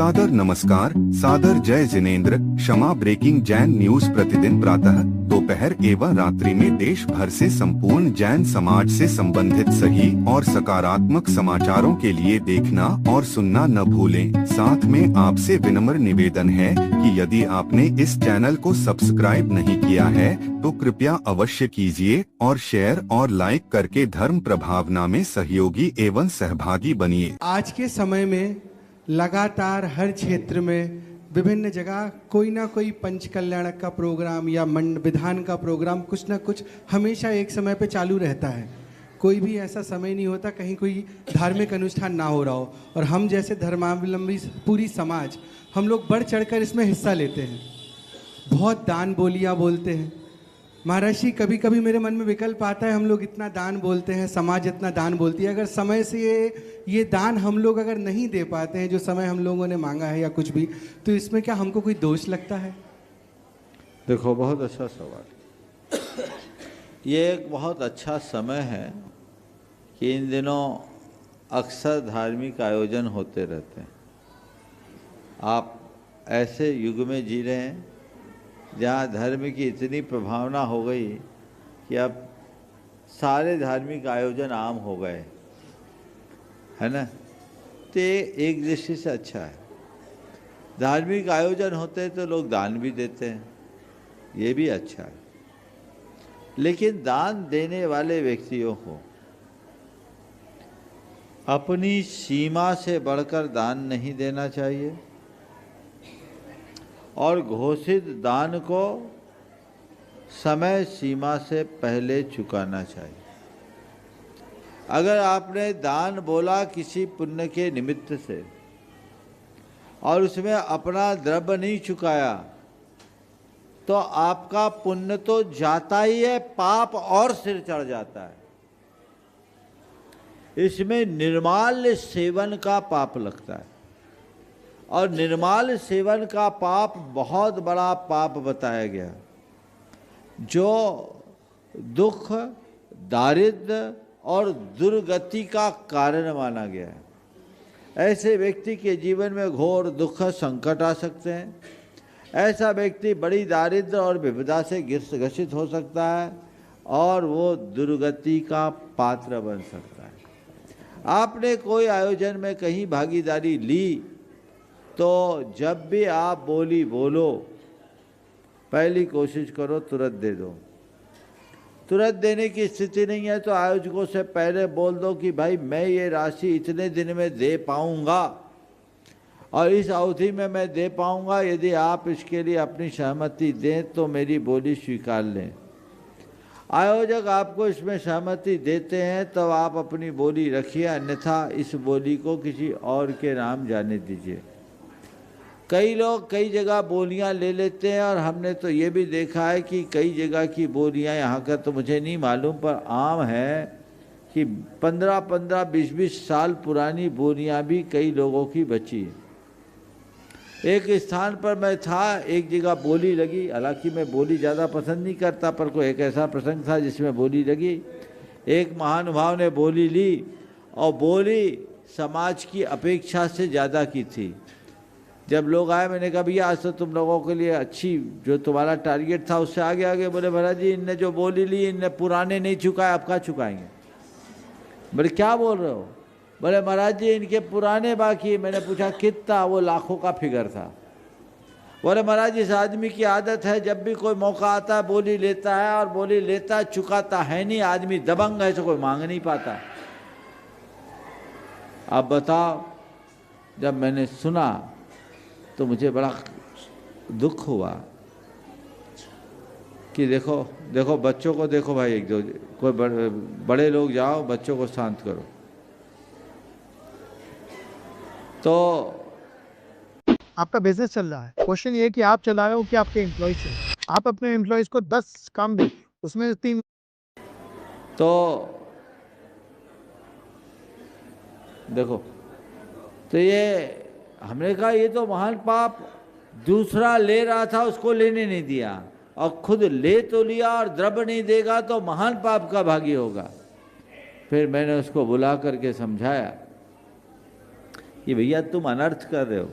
सादर नमस्कार, सादर जय जिनेंद्र। क्षमा ब्रेकिंग जैन न्यूज प्रतिदिन प्रातः, दोपहर एवं रात्रि में देश भर से संपूर्ण जैन समाज से संबंधित सही और सकारात्मक समाचारों के लिए देखना और सुनना न भूलें। साथ में आपसे विनम्र निवेदन है कि यदि आपने इस चैनल को सब्सक्राइब नहीं किया है तो कृपया अवश्य कीजिए और शेयर और लाइक करके धर्म प्रभावना में सहयोगी एवं सहभागी बनिए। आज के समय में लगातार हर क्षेत्र में विभिन्न जगह कोई ना कोई पंच कल्याण का प्रोग्राम या मंड विधान का प्रोग्राम कुछ ना कुछ हमेशा एक समय पे चालू रहता है। कोई भी ऐसा समय नहीं होता कहीं कोई धार्मिक अनुष्ठान ना हो रहा हो, और हम जैसे धर्मावलंबी पूरी समाज हम लोग बढ़ चढ़कर इसमें हिस्सा लेते हैं। बहुत दान बोलियाँ बोलते हैं। महाराज जी, कभी कभी मेरे मन में विकल्प आता है, हम लोग इतना दान बोलते हैं, समाज इतना दान बोलती है, अगर समय से ये दान हम लोग अगर नहीं दे पाते हैं जो समय हम लोगों ने मांगा है या कुछ भी, तो इसमें क्या हमको कोई दोष लगता है? देखो, बहुत अच्छा सवाल। ये एक बहुत अच्छा समय है कि इन दिनों अक्सर धार्मिक आयोजन होते रहते हैं। आप ऐसे युग में जी रहे हैं जहाँ धर्म की इतनी प्रभावना हो गई कि अब सारे धार्मिक आयोजन आम हो गए, है ना। तो एक दृष्टि से अच्छा है। धार्मिक आयोजन होते हैं तो लोग दान भी देते हैं, ये भी अच्छा है। लेकिन दान देने वाले व्यक्तियों को अपनी सीमा से बढ़कर दान नहीं देना चाहिए और घोषित दान को समय सीमा से पहले चुकाना चाहिए। अगर आपने दान बोला किसी पुण्य के निमित्त से और उसमें अपना द्रव्य नहीं चुकाया तो आपका पुण्य तो जाता ही है, पाप और सिर चढ़ जाता है। इसमें निर्माल्य सेवन का पाप लगता है और निर्माल्य सेवन का पाप बहुत बड़ा पाप बताया गया, जो दुख, दारिद्र्य और दुर्गति का कारण माना गया है। ऐसे व्यक्ति के जीवन में घोर दुख संकट आ सकते हैं। ऐसा व्यक्ति बड़ी दारिद्र्य और विपदा से ग्रसित हो सकता है और वो दुर्गति का पात्र बन सकता है। आपने कोई आयोजन में कहीं भागीदारी ली तो जब भी आप बोली बोलो, पहली कोशिश करो तुरंत दे दो। तुरंत देने की स्थिति नहीं है तो आयोजकों से पहले बोल दो कि भाई मैं ये राशि इतने दिन में दे पाऊंगा और इस अवधि में मैं दे पाऊंगा। यदि आप इसके लिए अपनी सहमति दें तो मेरी बोली स्वीकार लें। आयोजक आपको इसमें सहमति देते हैं तब तो आप अपनी बोली रखिए, अन्यथा इस बोली को किसी और के नाम जाने दीजिए। कई लोग कई जगह बोलियां ले लेते हैं और हमने तो ये भी देखा है कि कई जगह की बोलियां, यहाँ का तो मुझे नहीं मालूम पर आम है कि 15-15, 20-20 साल पुरानी बोलियां भी कई लोगों की बची। एक स्थान पर मैं था, एक जगह बोली लगी, हालांकि मैं बोली ज़्यादा पसंद नहीं करता पर कोई एक ऐसा प्रसंग था जिसमें बोली लगी। एक महानुभाव ने बोली ली और बोली समाज की अपेक्षा से ज़्यादा की थी। जब लोग आए मैंने कहा भैया आज तो तुम लोगों के लिए अच्छी, जो तुम्हारा टारगेट था उससे आगे आगे। बोले महाराज जी इनने जो बोली ली इनने पुराने नहीं चुकाए, अब क्या चुकाएंगे? बोले क्या बोल रहे हो? बोले महाराज जी इनके पुराने बाकी। मैंने पूछा कितना? वो लाखों का फिगर था। बोले महाराज जी इस आदमी की आदत है जब भी कोई मौका आता है बोली लेता है और बोली लेता चुकाता है नहीं। आदमी दबंग है तो कोई मांग नहीं पाता। अब बताओ, जब मैंने सुना तो मुझे बड़ा दुख हुआ कि देखो देखो बच्चों को देखो भाई, एक दो कोई बड़े लोग जाओ बच्चों को शांत करो। तो आपका बिजनेस चल रहा है, क्वेश्चन ये है कि आप चला रहे हो कि आपके एम्प्लॉयज से। आप अपने एम्प्लॉयज को 10 काम दे, उसमें 3। तो देखो, तो ये हमने कहा ये तो महान पाप। दूसरा ले रहा था उसको लेने नहीं दिया और खुद ले तो लिया और द्रव्य नहीं देगा तो महान पाप का भागी होगा। फिर मैंने उसको बुला करके समझाया कि भैया तुम अनर्थ कर रहे हो।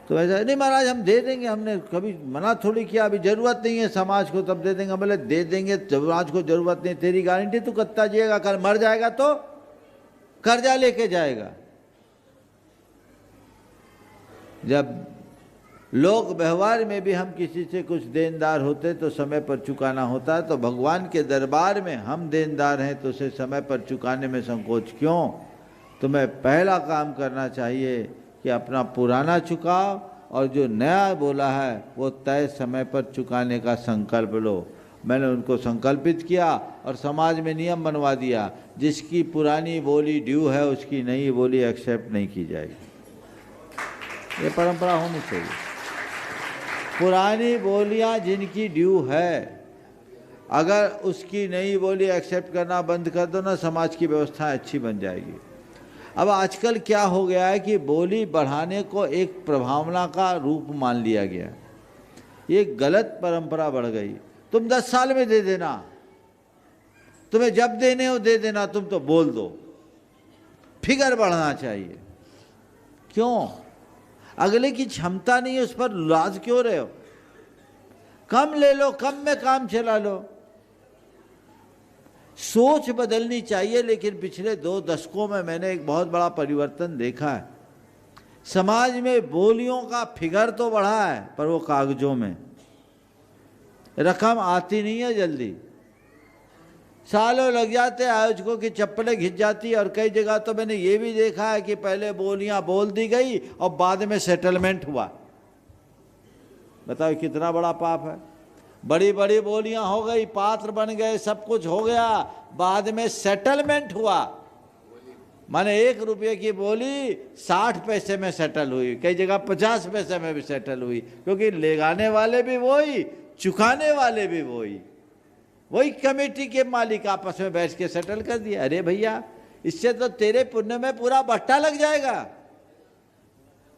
तो ऐसा नहीं महाराज हम दे देंगे, हमने कभी मना थोड़ी किया, अभी जरूरत नहीं है समाज को तब दे देंगे। बोले दे देंगे, समाज को जरूरत नहीं, तेरी गारंटी तू कत्ता जिएगा, कल मर जाएगा तो कर्जा लेके जाएगा। जब लोक व्यवहार में भी हम किसी से कुछ देनदार होते तो समय पर चुकाना होता है, तो भगवान के दरबार में हम देनदार हैं तो उसे समय पर चुकाने में संकोच क्यों? तुम्हें पहला काम करना चाहिए कि अपना पुराना चुकाओ और जो नया बोला है वो तय समय पर चुकाने का संकल्प लो। मैंने उनको संकल्पित किया और समाज में नियम बनवा दिया, जिसकी पुरानी बोली ड्यू है उसकी नई बोली एक्सेप्ट नहीं की जाएगी। ये परंपरा होनी चाहिए। पुरानी बोलियां जिनकी ड्यू है, अगर उसकी नई बोली एक्सेप्ट करना बंद कर दो ना, समाज की व्यवस्था अच्छी बन जाएगी। अब आजकल क्या हो गया है कि बोली बढ़ाने को एक प्रभावना का रूप मान लिया गया। ये गलत परंपरा बढ़ गई। तुम 10 साल में दे देना, तुम्हें जब देने हो दे देना, तुम तो बोल दो। फिगर बढ़ना चाहिए। क्यों? अगले की क्षमता नहीं है, उस पर लाज क्यों रहे हो? कम ले लो, कम में काम चला लो। सोच बदलनी चाहिए। लेकिन पिछले 2 दशकों में मैंने एक बहुत बड़ा परिवर्तन देखा है। समाज में बोलियों का फिगर तो बढ़ा है, पर वो कागजों में रकम आती नहीं है जल्दी। सालों लग जाते हैं, आयोजकों की चप्पलें घिस जाती। और कई जगह तो मैंने ये भी देखा है कि पहले बोलियां बोल दी गई और बाद में सेटलमेंट हुआ। बताओ कितना बड़ा पाप है। बड़ी बड़ी बोलियां हो गई, पात्र बन गए, सब कुछ हो गया, बाद में सेटलमेंट हुआ। माने 1 रुपये की बोली 60 पैसे में सेटल हुई, कई जगह 50 पैसे में भी सेटल हुई, क्योंकि लेगाने वाले भी वही, चुकाने वाले भी वही कमेटी के मालिक आपस में बैठ के सेटल कर दिया। अरे भैया, इससे तो तेरे पुण्य में पूरा बट्टा लग जाएगा।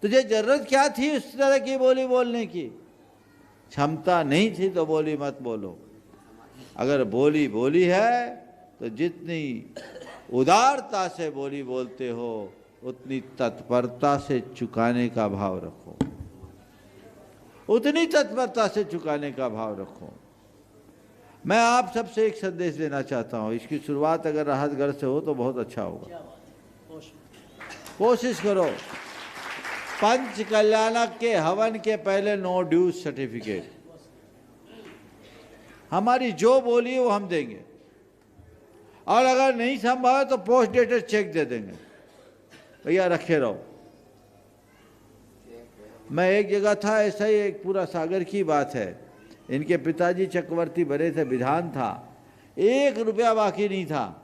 तुझे जरूरत क्या थी उस तरह की बोली बोलने की? क्षमता नहीं थी तो बोली मत बोलो। अगर बोली बोली है तो जितनी उदारता से बोली बोलते हो उतनी तत्परता से चुकाने का भाव रखो, उतनी तत्परता से चुकाने का भाव रखो। मैं आप सबसे एक संदेश देना चाहता हूँ। इसकी शुरुआत अगर राहतगढ़ से हो तो बहुत अच्छा होगा। कोशिश करो। पंच कल्याणक के हवन के पहले नो ड्यूज सर्टिफिकेट, हमारी जो बोली है वो हम देंगे, और अगर नहीं संभव है तो पोस्ट डेटेड चेक दे देंगे। भैया रखे रहो। मैं एक जगह था, ऐसा ही एक पूरा सागर की बात है। इनके पिताजी चक्रवर्ती बने थे, विधान था, 1 रुपया बाकी नहीं था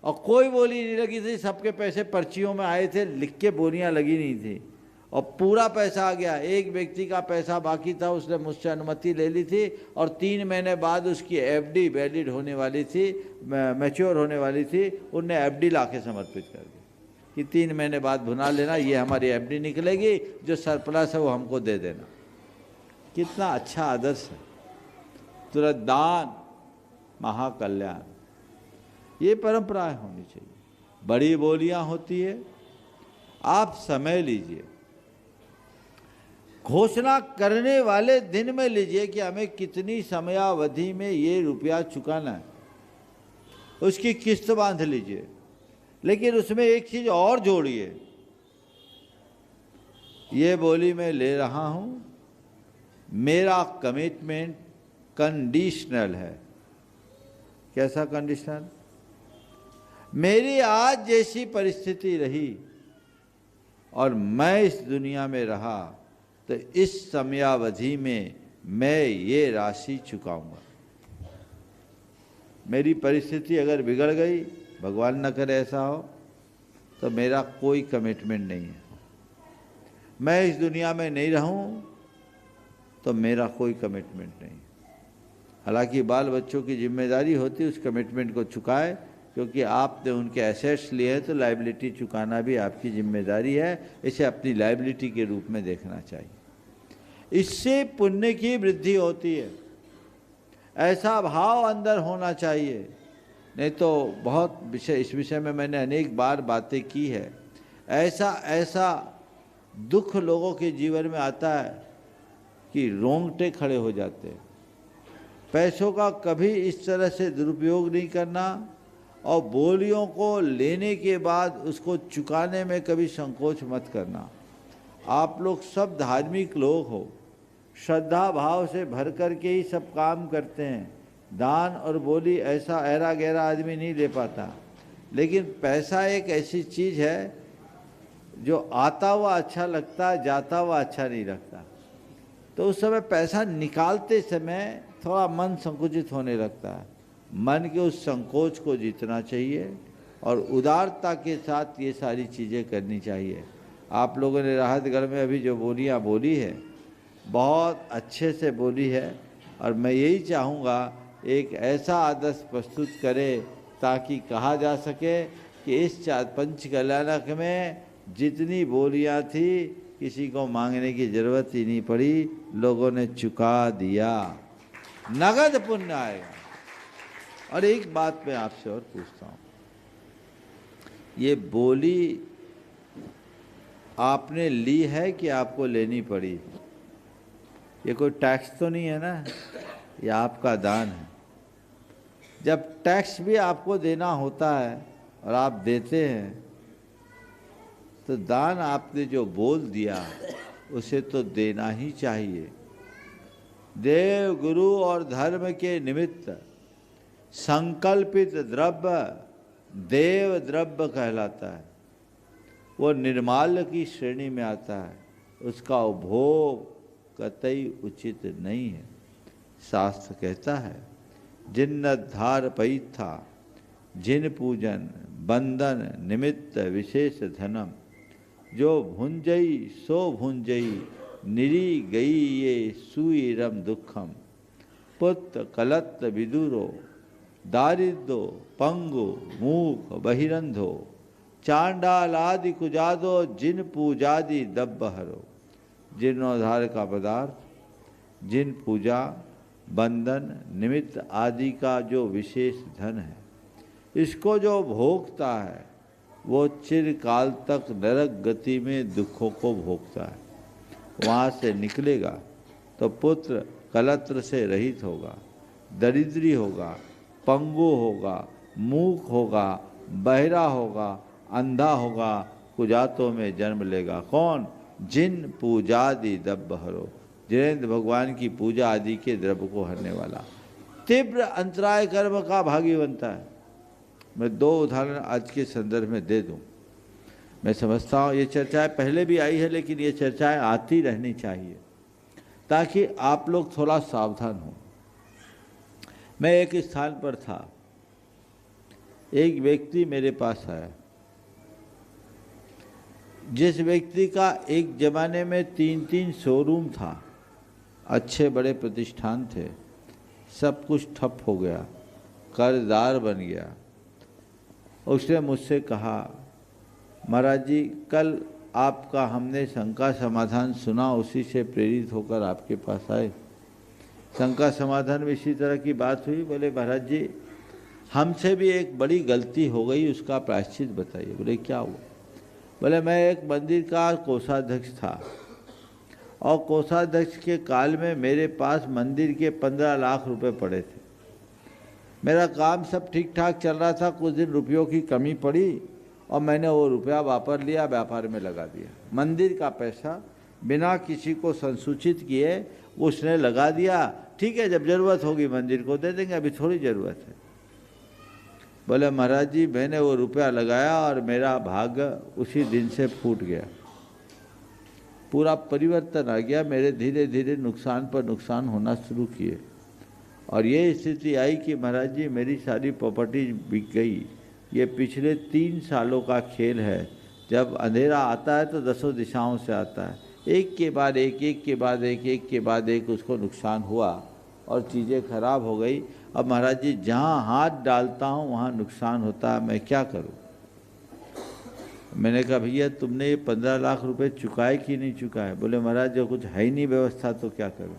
और कोई बोली नहीं लगी थी। सबके पैसे पर्चियों में आए थे, लिख के बोलियां लगी नहीं थी और पूरा पैसा आ गया। एक व्यक्ति का पैसा बाकी था, उसने मुझसे अनुमति ले ली थी और 3 महीने बाद उसकी एफडी वैलिड होने वाली थी, मैच्योर होने वाली थी। उनने एफडी लाके समर्पित कर दी कि 3 महीने बाद भुना लेना, ये हमारी एफडी निकलेगी, जो सरप्लस है वो हमको दे देना। कितना अच्छा आदर्श है। तुरंत दान महाकल्याण, ये परंपराएं होनी चाहिए। बड़ी बोलियां होती है, आप समय लीजिए। घोषणा करने वाले दिन में लीजिए कि हमें कितनी समयावधि में ये रुपया चुकाना है, उसकी किस्त बांध लीजिए। लेकिन उसमें एक चीज और जोड़िए, ये बोली मैं ले रहा हूं, मेरा कमिटमेंट कंडीशनल है। कैसा कंडीशनल? मेरी आज जैसी परिस्थिति रही और मैं इस दुनिया में रहा तो इस समयावधि में मैं ये राशि चुकाऊंगा। मेरी परिस्थिति अगर बिगड़ गई, भगवान न करे ऐसा हो, तो मेरा कोई कमिटमेंट नहीं है। मैं इस दुनिया में नहीं रहूं तो मेरा कोई कमिटमेंट नहीं। हालांकि बाल बच्चों की जिम्मेदारी होती है उस कमिटमेंट को चुकाए, क्योंकि आपने उनके एसेट्स लिए हैं तो लायबिलिटी चुकाना भी आपकी जिम्मेदारी है। इसे अपनी लायबिलिटी के रूप में देखना चाहिए। इससे पुण्य की वृद्धि होती है। ऐसा भाव अंदर होना चाहिए, नहीं तो बहुत विषय, इस विषय में मैंने अनेक बार बातें की है। ऐसा दुख लोगों के जीवन में आता है कि रोंगटे खड़े हो जाते हैं। पैसों का कभी इस तरह से दुरुपयोग नहीं करना और बोलियों को लेने के बाद उसको चुकाने में कभी संकोच मत करना। आप लोग सब धार्मिक लोग हो, श्रद्धा भाव से भर कर के ही सब काम करते हैं। दान और बोली ऐसा ऐरा गहरा आदमी नहीं ले पाता, लेकिन पैसा एक ऐसी चीज़ है जो आता हुआ अच्छा लगता, जाता हुआ अच्छा नहीं लगता। तो उस समय पैसा निकालते समय थोड़ा मन संकुचित होने लगता है। मन के उस संकोच को जीतना चाहिए और उदारता के साथ ये सारी चीज़ें करनी चाहिए। आप लोगों ने राहतगढ़ में अभी जो बोलियाँ बोली है, बहुत अच्छे से बोली है, और मैं यही चाहूँगा एक ऐसा आदर्श प्रस्तुत करें ताकि कहा जा सके कि इस पंच कल्याणक में जितनी बोलियाँ थी किसी को मांगने की ज़रूरत ही नहीं पड़ी, लोगों ने चुका दिया, नगद पुण्य आएगा। और एक बात मैं आपसे और पूछता हूँ, ये बोली आपने ली है कि आपको लेनी पड़ी? ये कोई टैक्स तो नहीं है ना, ये आपका दान है। जब टैक्स भी आपको देना होता है और आप देते हैं, तो दान आपने जो बोल दिया उसे तो देना ही चाहिए। देव गुरु और धर्म के निमित्त संकल्पित द्रव्य देव द्रव्य कहलाता है। वो निर्माल्य की श्रेणी में आता है, उसका उपभोग कतई उचित नहीं है। शास्त्र कहता है, जिन्न धार पईत था जिन पूजन बंधन निमित्त विशेष धनम, जो भुंजई सो भुंजई निरी गई ये सुईरम दुखम, पुत्र कलत्र विदुरो दारिद्रो पंगु मूक बहिरंधो, चांडालादि कुजादो जिन पूजादि दब्बहरो। जीर्णोद्धार का पदार्थ, जिन पूजा बंधन निमित्त आदि का जो विशेष धन है, इसको जो भोगता है वो चिरकाल तक नरक गति में दुखों को भोगता है। वहाँ से निकलेगा तो पुत्र कलत्र से रहित होगा, दरिद्री होगा, पंगु होगा, मूक होगा, बहरा होगा, अंधा होगा, कुजातों में जन्म लेगा। कौन? जिन पूजादि दब्ब हरो, जिनेंद्र भगवान की पूजा आदि के द्रव्य को हरने वाला। तीव्र अंतराय कर्म का भागी बनता है। मैं दो उदाहरण आज के संदर्भ में दे दूं। मैं समझता हूँ ये चर्चाएं पहले भी आई है, लेकिन ये चर्चाएं आती रहनी चाहिए ताकि आप लोग थोड़ा सावधान हो। मैं एक स्थान पर था, एक व्यक्ति मेरे पास आया, जिस व्यक्ति का एक ज़माने में 3-3 शोरूम था, अच्छे बड़े प्रतिष्ठान थे, सब कुछ ठप हो गया, कर्जदार बन गया। उसने मुझसे कहा, महाराज जी कल आपका हमने शंका समाधान सुना, उसी से प्रेरित होकर आपके पास आए। शंका समाधान में इसी तरह की बात हुई। बोले महाराज जी हमसे भी एक बड़ी गलती हो गई, उसका प्रायश्चित बताइए। बोले क्या हुआ? बोले मैं एक मंदिर का कोषाध्यक्ष था और कोषाध्यक्ष के काल में मेरे पास मंदिर के 15 लाख रुपए पड़े थे। मेरा काम सब ठीक ठाक चल रहा था, कुछ दिन रुपयों की कमी पड़ी और मैंने वो रुपया वापर लिया, व्यापार में लगा दिया। मंदिर का पैसा बिना किसी को संसूचित किए उसने लगा दिया। ठीक है, जब ज़रूरत होगी मंदिर को दे देंगे, अभी थोड़ी ज़रूरत है। बोले महाराज जी मैंने वो रुपया लगाया और मेरा भाग्य उसी दिन से फूट गया, पूरा परिवर्तन आ गया। मेरे धीरे धीरे नुकसान पर नुकसान होना शुरू किए और ये स्थिति आई कि महाराज जी मेरी सारी प्रॉपर्टी बिक गई। ये पिछले 3 सालों का खेल है। जब अंधेरा आता है तो 10 दिशाओं से आता है, एक के बाद एक, एक के बाद एक, एक के बाद एक उसको नुकसान हुआ और चीज़ें खराब हो गई। अब महाराज जी जहाँ हाथ डालता हूँ वहाँ नुकसान होता है, मैं क्या करूँ? मैंने कहा भैया तुमने ये 15 लाख रुपए चुकाए कि नहीं चुकाए? बोले महाराज जो कुछ है ही नहीं व्यवस्था तो क्या करूँ?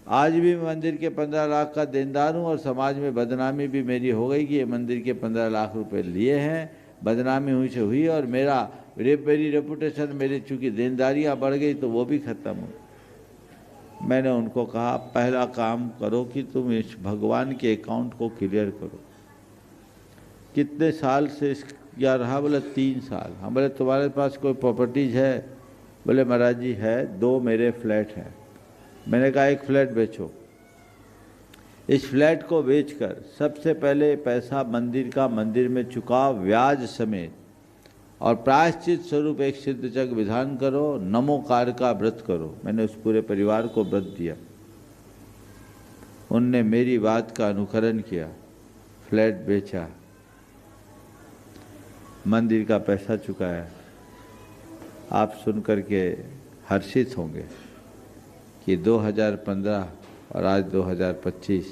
आज भी मंदिर के 15 लाख का देनदार हूँ और समाज में बदनामी भी मेरी हो गई कि ये मंदिर के 15 लाख रुपए लिए हैं, बदनामी हुई से हुई, और मेरी रेपुटेशन, मेरी चूँकि देनदारियाँ बढ़ गई तो वो भी ख़त्म हो। मैंने उनको कहा पहला काम करो कि तुम इस भगवान के अकाउंट को क्लियर करो। कितने साल से या रहा? बोले 3 साल। हम बोले तुम्हारे पास कोई प्रॉपर्टीज़ है? बोले महाराज जी है, 2 मेरे फ्लैट हैं। मैंने कहा एक फ्लैट बेचो। इस फ्लैट को बेचकर सबसे पहले पैसा मंदिर में चुकाओ ब्याज समेत, और प्रायश्चित स्वरूप एक सिद्धचक विधान करो, नमोकार का व्रत करो। मैंने उस पूरे परिवार को व्रत दिया। उनने मेरी बात का अनुकरण किया, फ्लैट बेचा, मंदिर का पैसा चुकाया। आप सुन करके हर्षित होंगे कि 2015 और आज 2025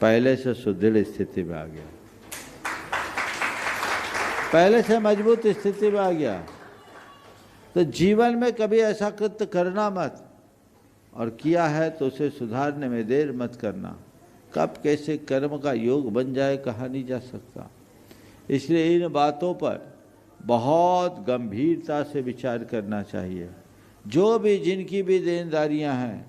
पहले से सुदृढ़ स्थिति में आ गया, पहले से मजबूत स्थिति में आ गया। तो जीवन में कभी ऐसा कृत्य करना मत, और किया है तो उसे सुधारने में देर मत करना। कब कैसे कर्म का योग बन जाए कहा नहीं जा सकता। इसलिए इन बातों पर बहुत गंभीरता से विचार करना चाहिए। जो भी जिनकी भी देनदारियां हैं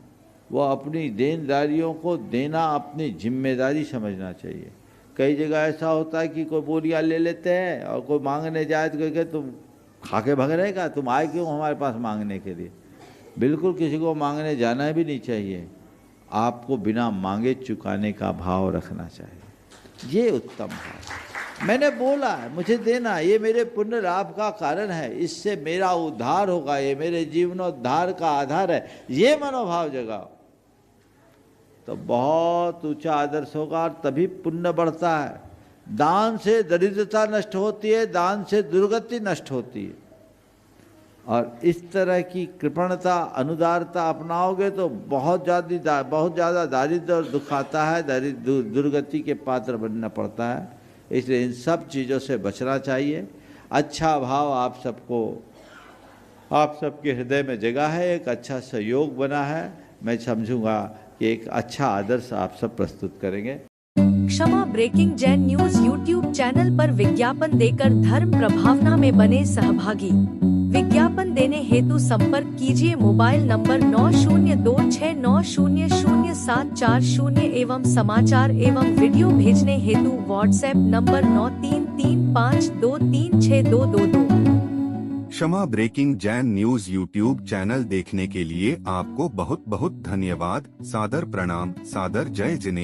वो अपनी देनदारियों को देना अपनी जिम्मेदारी समझना चाहिए। कई जगह ऐसा होता है कि कोई बोलियां ले लेते हैं और कोई मांगने जाए तो कहे तुम खा के भग रहेगा, तुम आए क्यों हमारे पास मांगने के लिए। बिल्कुल किसी को मांगने जाना भी नहीं चाहिए। आपको बिना मांगे चुकाने का भाव रखना चाहिए, ये उत्तम है। मैंने बोला है मुझे देना, ये मेरे पुण्य लाभ का कारण है, इससे मेरा उद्धार होगा, ये मेरे जीवनोद्धार का आधार है, ये मनोभाव जगाओ तो बहुत ऊंचा आदर्श होगा, और तभी पुण्य बढ़ता है। दान से दरिद्रता नष्ट होती है, दान से दुर्गति नष्ट होती है। और इस तरह की कृपणता अनुदारता अपनाओगे तो बहुत ज़्यादा दारिद्र्य और दुख आता है, दुर्गति के पात्र बनना पड़ता है। इसलिए इन सब चीज़ों से बचना चाहिए। अच्छा भाव आप सबके हृदय में जगा है, एक अच्छा सहयोग बना है। मैं समझूंगा कि एक अच्छा आदर्श आप सब प्रस्तुत करेंगे। क्षमा breaking Jain news YouTube channel पर विज्ञापन देकर धर्म प्रभावना में बने सहभागी। विज्ञापन देने हेतु संपर्क कीजिए मोबाइल नंबर 9026900740 एवं समाचार एवं वीडियो भेजने हेतु व्हाट्सएप नंबर 9335236222। क्षमा breaking Jain news YouTube channel देखने के लिए आपको बहुत बहुत धन्यवाद। सादर प्रणाम, सादर जय जिनेंद्र।